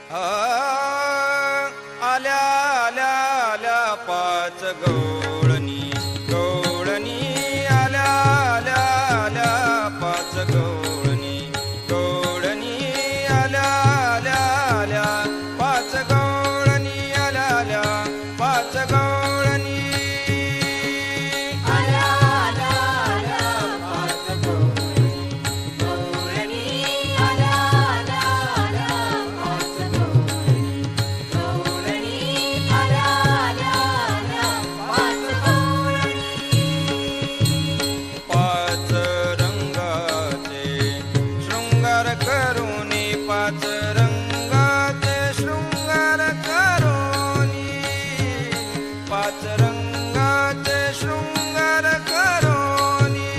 आ, आल्या आल्या आल्या पाच गवळणी गवळणी आल्या आल्या आल्या पाच गवळणी गवळणी आल्या आल्या आल्या पाच गवळणी आल्या आल्या पाच गवळणी आल्या आल्या आल्या पाच गवळणी गवळणी आल्या आल्या आल्या पाच गवळणी गवळणी आल्या आल्या आल्या पाच गवळणी पाच रंगाचे शृंगार करूनी पाच रंगाचे शृंगार करूनी पाच रंगाचे शृंगार करूनी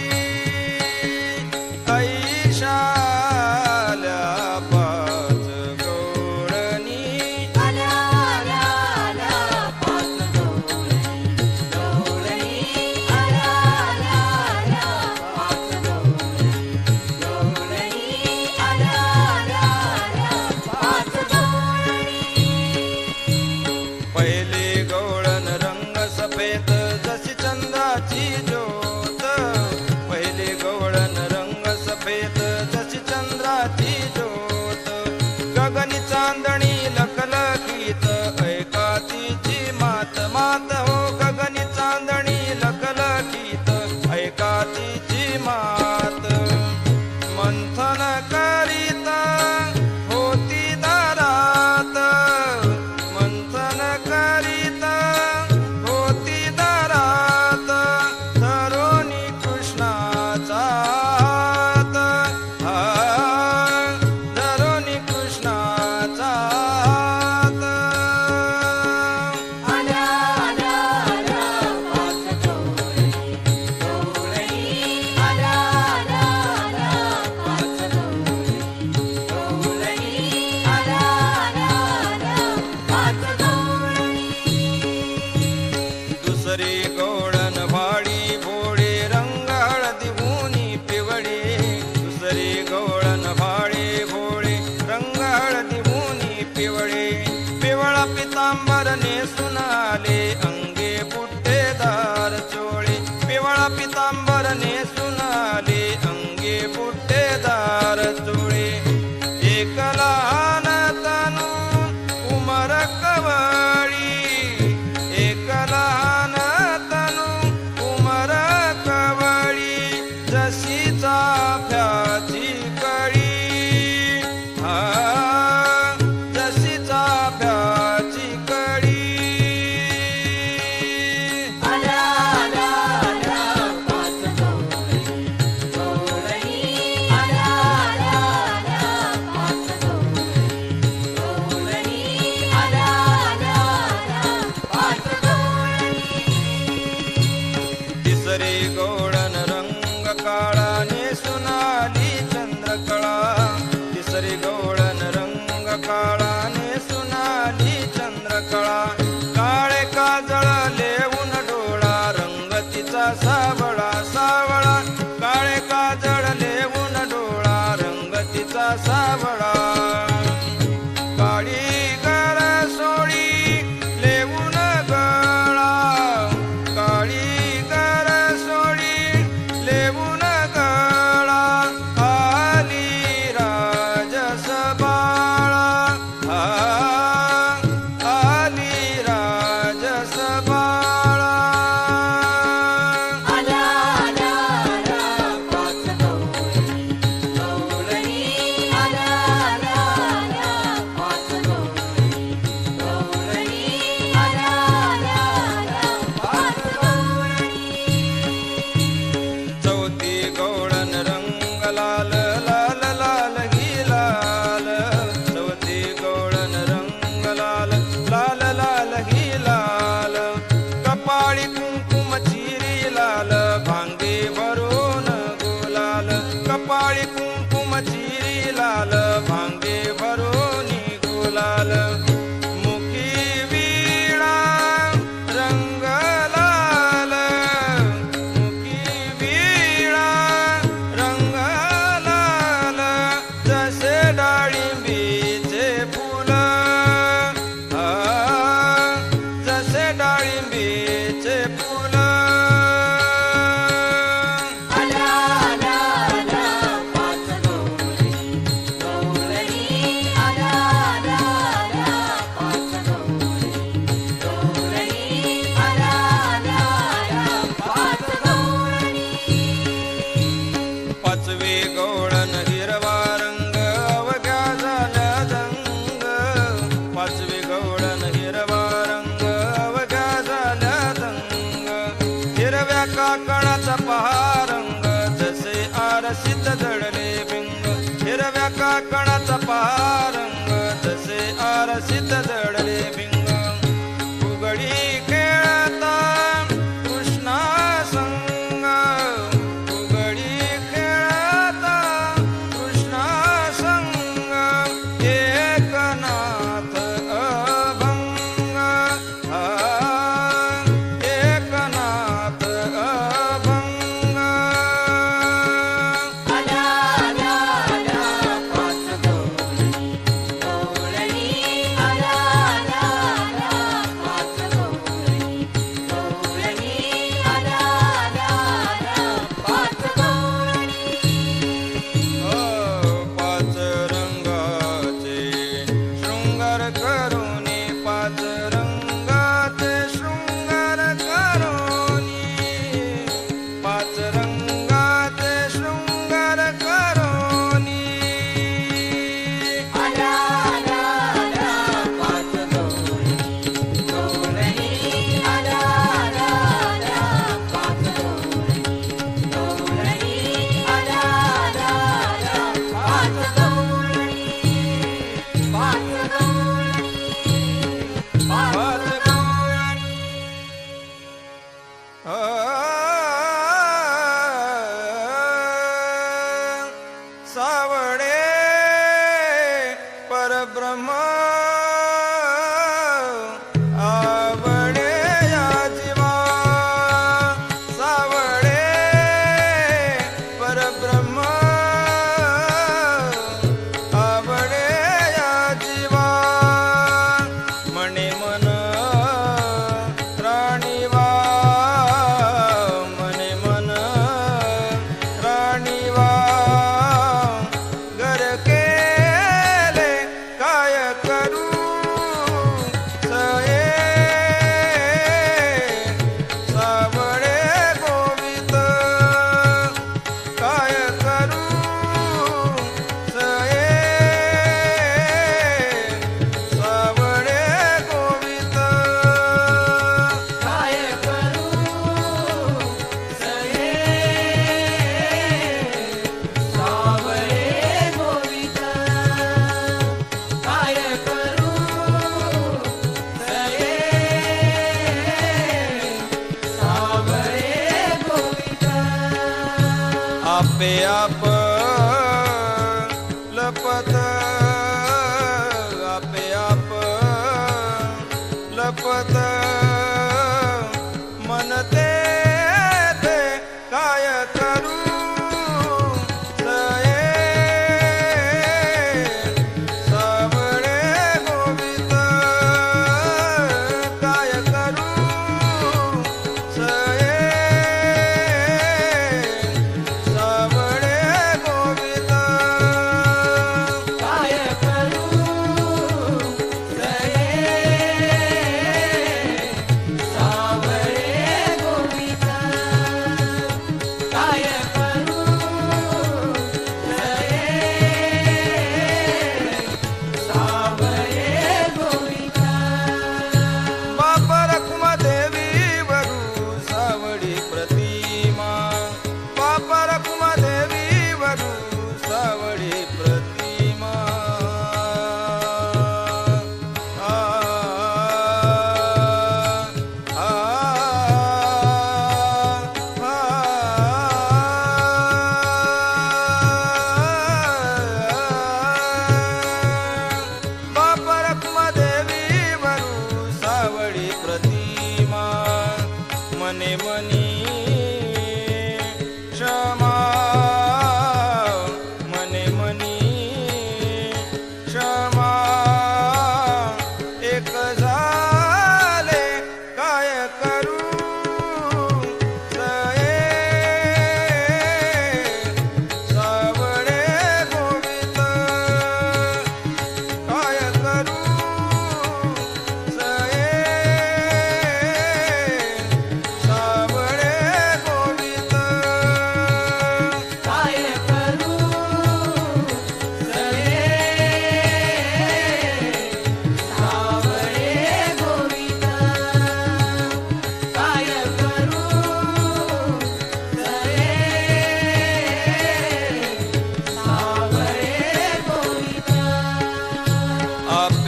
ऐशाल्या पाच गवळणी आल्या आल्या आल्या पाच गवळणी गवळणी आल्या आल्या आल्या पाच गवळणी गवळणी आल्या आल्या आल्या पाच गवळणी पहिले गवळण रंग सफेद जशी चंद्राची ज्योत पहिले गवळण रंग सफेद जशी चंद्राची ज्योत गगनी चांदणी लखलखीत ऐका तिची मात मात हो गगनी चांदणी लखलखीत ऐका तिची मात मंथन करीत होती दारात मंथन करीत होती दारात तरुणी कृष्णाचा हात तरुणी कृष्णाचा हात आल्या आल्या आल्या पाच गवळणी गवळणी आल्या आल्या आल्या पाच गवळणी गवळणी आल्या आल्या आल्या पाच गवळणी दुसरी गवळण भाडी भोळे रंग हळदी ऊनी पिवळे दुसरी गवळण भाडे भोळे रंग हळदी ऊनी पिवळे पिवळा पितांबर नेसून आले अंगे बुट्टेदार चोळे पिवळा पितांबर नेसून आले अंगे बुट्टेदार चोळे एक लहान तनू उमर कवळी एक लहान तनू उमर कवळी जशी चाफ्याची कळी जशी चाफ्याची कळी आल्या आल्या आल्या पाच गवळणी गवळणी आल्या आल्या आल्या पाच गवळणी गवळणी आल्या आल्या आल्या पाच गवळणी तिसरी गवळण रंग काळा नेसून आली चंद्रकळा तिसरी गवळण रंग काळा नेसून आली चंद्रकळा काळे काजळ लेऊन डोळा रंग तिचा सावळा सावळा काळे काजळ लेऊन डोळा रंग तिचा सावळा काळी कर सोळी लेऊन गळा काळी कर सोळी लेऊन गळा आली राजस बाळा सित जडले भिंग उघडी खेळता कृष्णा संग उघडी खेळता कृष्णा संग एकनाथ अभंग एकनाथ अभंग आल्या आल्या आल्या पाच गवळणी आल्या आल्या आल्या पाच गवळणी आल्या आल्या आल्या पाच गवळणी पाच रंगाचे शृंगार करोनी पाच रंगाचे शृंगार करोनी पाच रंगाचे शृंगार करोनी आल्या आल्या आल्या पाच गवळणी आल्या आल्या आल्या पाच गवळणी आल्या आल्या आल्या पाच गवळणी पाच गवळणी पाच गवळणी सावडे परब्रह्म आवडे या जीवा सावडे परब्रह्म आवडे या जीवा मने मन राणीवा मने मन राणीवा घर केले काय करू सये सावळे गोवित काय करू सये सावळे गोवित काय करू सये सावळे गोवित काय करू सये सावळे गोवित आपे आप लपत आपे आप लपत मनते ते काय करू सये सावळे गोवित काय करू सये सावळे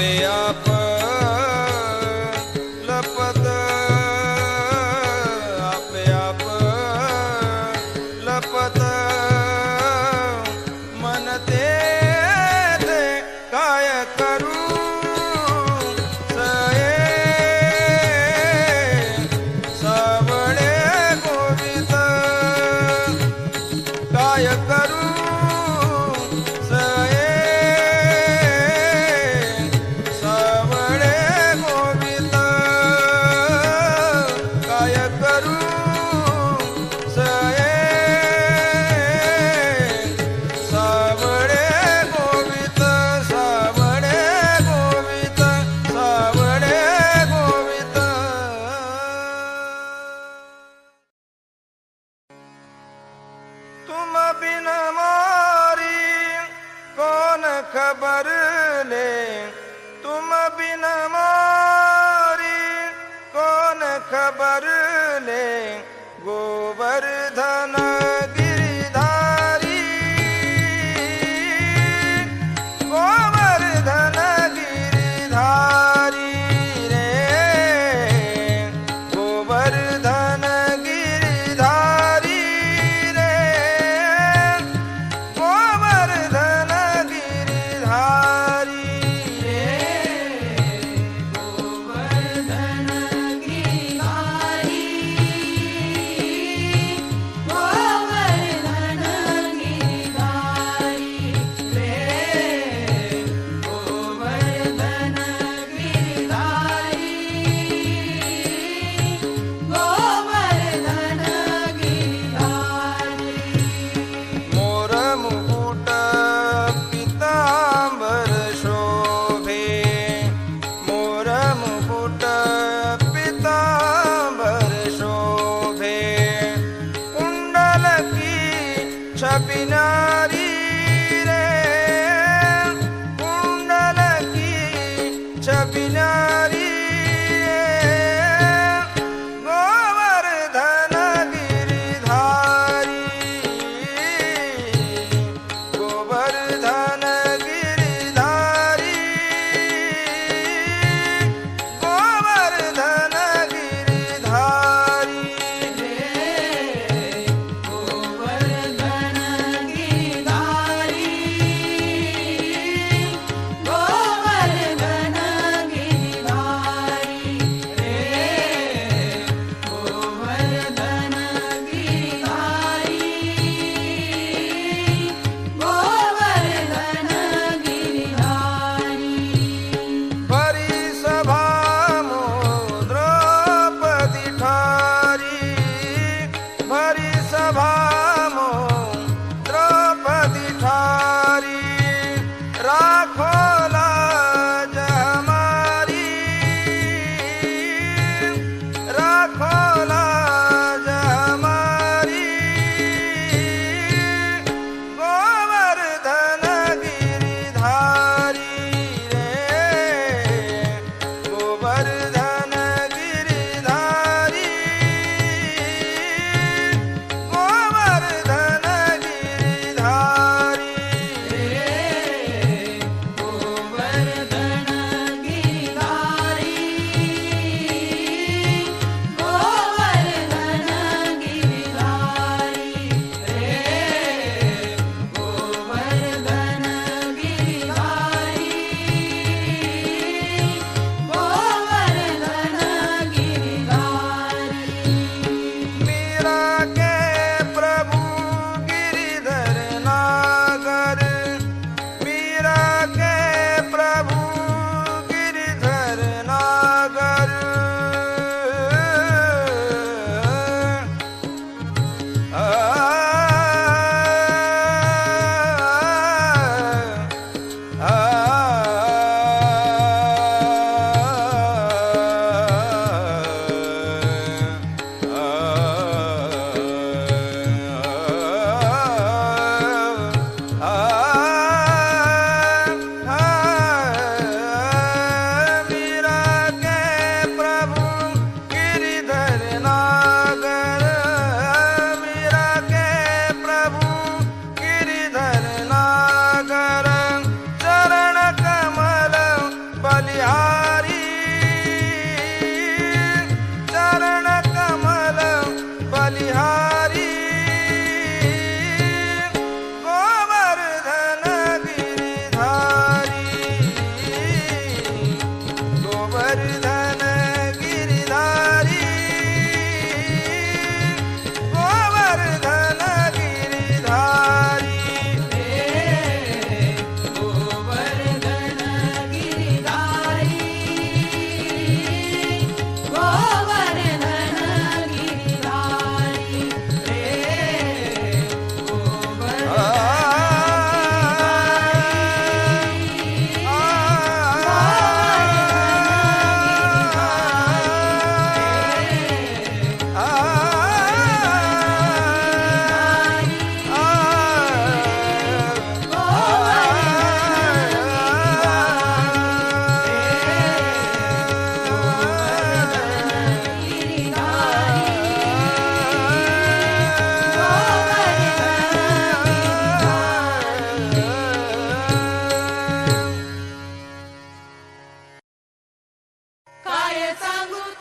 आपे आप लपत आपे आप लपत मन ते काय करू सये सावळे गोवित काय करू सये सावळे गोवित काय करू सये सावळे गोवित सावळे गोवित सावळे गोवित तुम बिन मारी कौन खबर ले तुम बिन मारी कौन खबर ले गोवर्धन गिरिधारी गोवर्धन गिरिधारी रे गोवर्धन गिरिधारी रे गोवर्धन गिरिधारी रे गोवर्धन गिरिधारी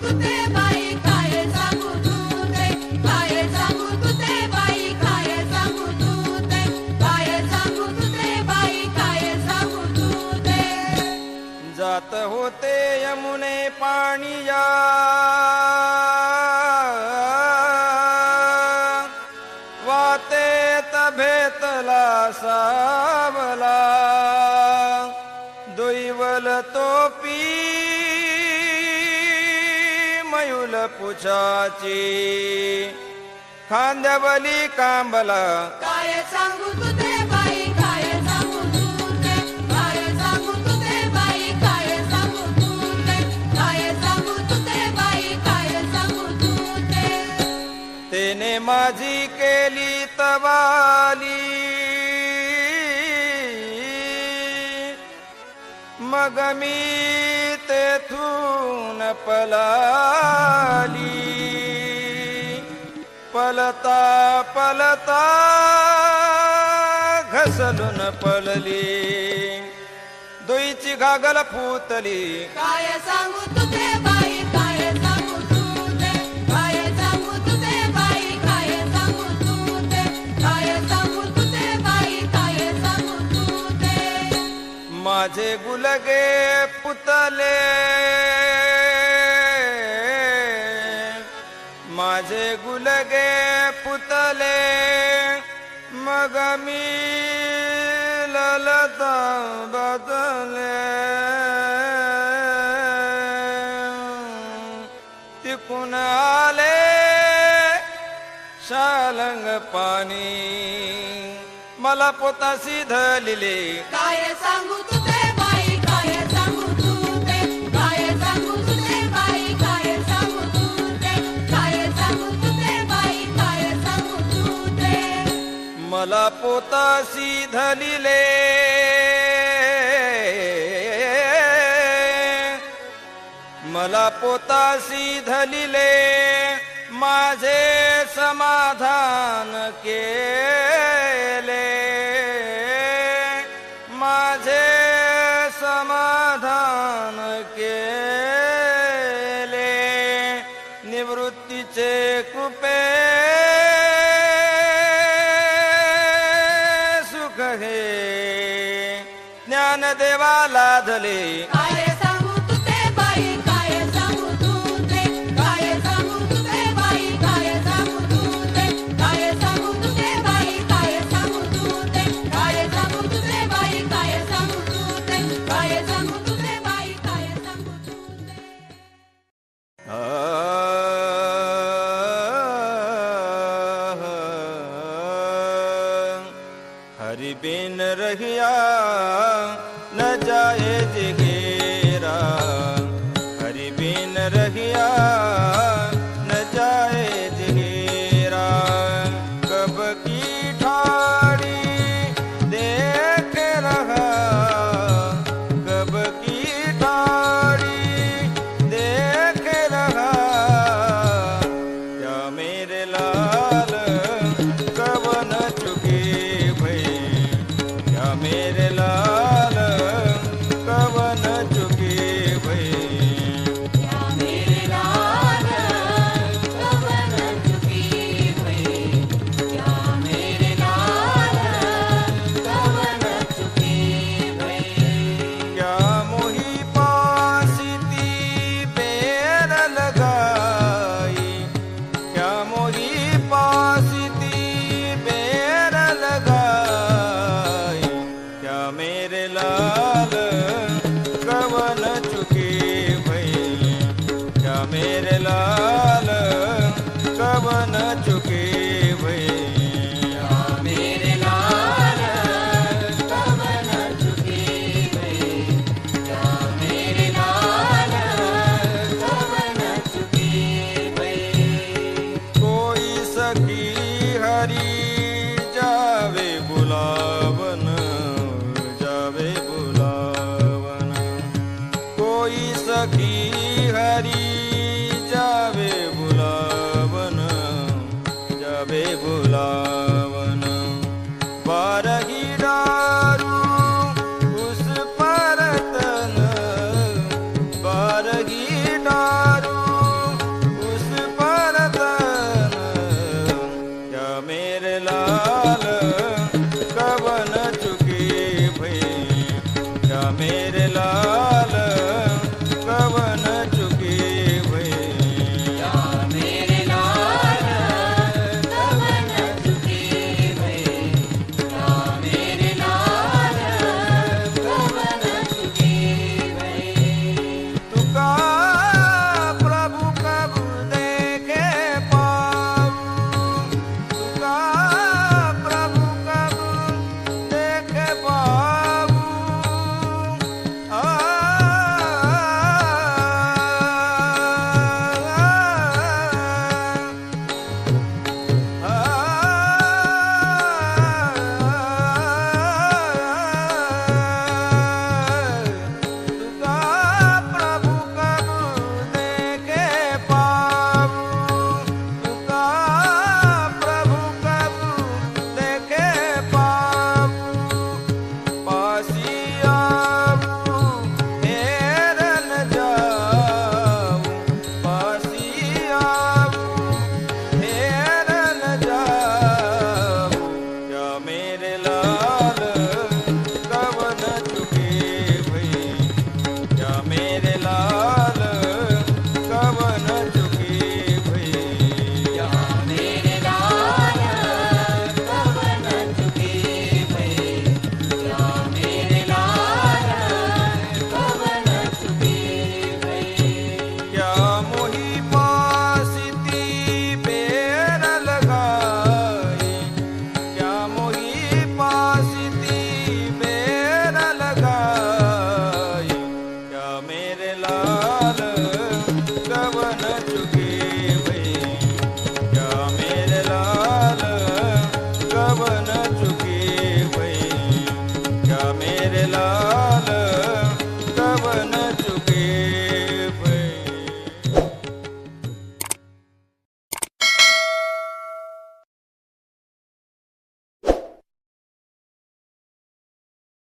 तुते बाई काय सांगू तुते काय सांगू तुते बाई काय सांगू तुते काय सांगू तुते बाई काय सांगू तुते जात होते यमुने पाणिया वातेत भेटला सावला दुईवल तोपी मयूल पुछाची खांद्यावली कांबला काय सांगू तुते बाई काय सांगू तुते काय सांगू तुते बाई काय सांगू तुते काय सांगू तुते बाई काय सांगू तुते तेने माझी केली तवाली मग मी तेथून पलाली पलता पलता घसलून पळली दुईची घागल फुतली काय सांगू तुते बाई काय सांगू तुते काय सांगू तुते बाई काय सांगू तुते काय सांगू तुते बाई काय सांगू तुते माझे गुलगे पुतले माझे गुलगे पुतले मग मी ललता बदले तिकून आले शालंग पाणी मला पोताशी धलिले काय सांगू तुते बाई काय सांगू तुते काय सांगू तुते बाई काय सांगू तुते काय सांगू तुते बाई काय सांगू तुते मला पोताशी धलिले मला पोताशी धलिले माझे समाधान केले माझे समाधान केले निवृत्तीचे कृपे सुख हे ज्ञानदेवा लाधले काय सांगू तुते बाई काय सांगू तुते काय सांगू तुते बाई काय सांगू तुते काय सांगू तुते बाई काय सांगू तुते काय सांगू तुते बाई काय सांगू तुते काय सांगू तुते बाई काय सांगू तुते हरि बिन रहिया न जाए जिगेरा हरि बिन रहिया न जाए जिगेरा कब की ठाड़ी देख रहा कब की ठाड़ी देख रहा क्या मेरे लाल कब न चुके भई क्या मेरे लाल कब न चुके भई या मेरे लाल कब न चुकी भई या मेरे लाल कब न चुकी भई क्या मोही पासिती बेर लगाई क्या मोही पासिती बेर लगाई क्या मेरे लाल कब न चुके भई क्या मेरे लाल कब न चुके भई या मेरे लाल कब न चुकी भई या मेरे लाल कब न चुकी भई कोई सखी हरी जावे बुलावन कोई सखी हरी जावे बुलावन बारही डारू उस परतन बारही डारू केला